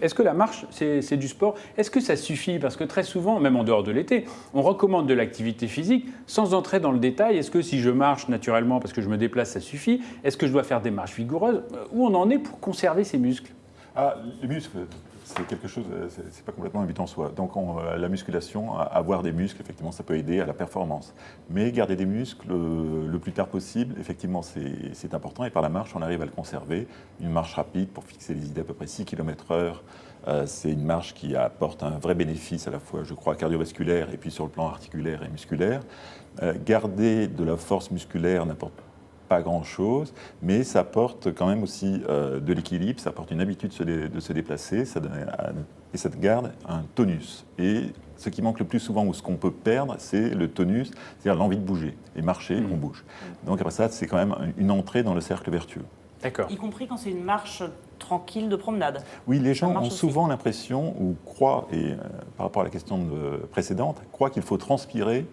Est-ce que la marche, c'est du sport? Est-ce que ça suffit? Parce que très souvent, même en dehors de l'été, on recommande de l'activité physique sans entrer dans le détail. Est-ce que si je marche naturellement parce que je me déplace, ça suffit? Est-ce que je dois faire des marches vigoureuses? Où on en est pour conserver ces muscles? Les muscles, c'est quelque chose, c'est pas complètement évident en soi. Donc la musculation, avoir des muscles, effectivement, ça peut aider à la performance. Mais garder des muscles le plus tard possible, effectivement, c'est important. Et par la marche, on arrive à le conserver. Une marche rapide, pour fixer les idées, à peu près 6 km/h, c'est une marche qui apporte un vrai bénéfice à la fois, je crois, cardiovasculaire et puis sur le plan articulaire et musculaire. Garder de la force musculaire n'apporte pas grand-chose, mais ça apporte quand même aussi de l'équilibre, ça apporte une habitude de se déplacer, et ça garde un tonus. Et ce qui manque le plus souvent, ou ce qu'on peut perdre, c'est le tonus, c'est-à-dire l'envie de bouger. Et marcher, on bouge. Donc après ça, c'est quand même une entrée dans le cercle vertueux. D'accord. Y compris quand c'est une marche tranquille de promenade. Oui, les gens ont aussi. souvent l'impression, ou croient, et par rapport à la question précédente, croient qu'il faut transpirer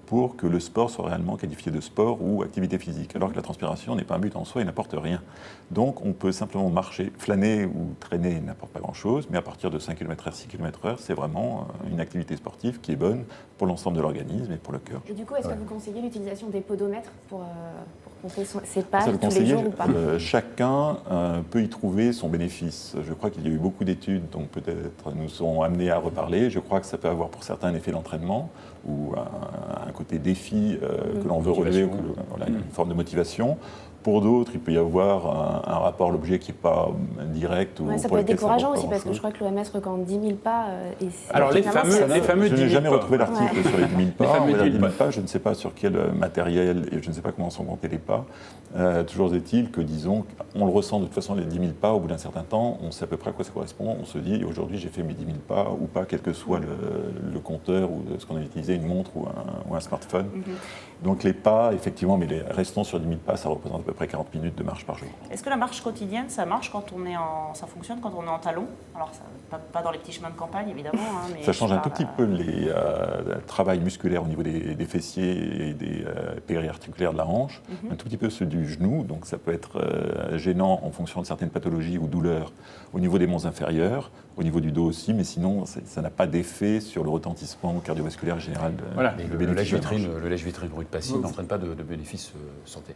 pour que le sport soit réellement qualifié de sport ou activité physique, alors que la transpiration n'est pas un but en soi et n'apporte rien. Donc on peut simplement marcher, flâner ou traîner n'apporte pas grand-chose, mais à partir de 5 km/h, 6 km/h, c'est vraiment une activité sportive qui est bonne pour l'ensemble de l'organisme et pour le cœur. Et du coup, est-ce que vous conseillez l'utilisation des podomètres pour compter ses pas Ça, le tous les conseiller, jours ou pas? chacun peut y trouver son bénéfice. Je crois qu'il y a eu beaucoup d'études, donc peut-être nous serons amenés à reparler. Je crois que ça peut avoir pour certains un effet d'entraînement ou un côté défi que l'on veut relever, ou une forme de motivation. Pour d'autres, il peut y avoir un rapport à l'objet qui n'est pas direct. Ouais, ça peut être décourageant aussi, parce que je crois que l'OMS recommande 10 000 pas. Alors les fameux 10 000 Je n'ai jamais pas. retrouvé l'article sur les 10 000 pas. fameux 10 000 pas. Je ne sais pas sur quel matériel et je ne sais pas comment sont comptés les pas. Toujours est-il que, disons, on le ressent de toute façon, les 10 000 pas, au bout d'un certain temps, on sait à peu près à quoi ça correspond. On se dit, aujourd'hui, j'ai fait mes 10 000 pas ou pas, quel que soit le compteur ou ce qu'on a utilisé, une montre ou un smartphone. Donc les pas, effectivement, mais restons sur 10 000 pas, ça représente à peu près 40 minutes de marche par jour. Est-ce que la marche quotidienne, ça marche quand on est ça fonctionne quand on est en talons? Alors, pas dans les petits chemins de campagne, évidemment. Mais ça change un tout petit peu le travail musculaire au niveau des fessiers et des périarticulaires de la hanche, un tout petit peu ceux du genou, donc ça peut être gênant en fonction de certaines pathologies ou douleurs au niveau des membres inférieurs, au niveau du dos aussi, mais sinon ça n'a pas d'effet sur le retentissement cardiovasculaire général. Le lèche-vitrine brut passif n'entraîne pas de bénéfices santé.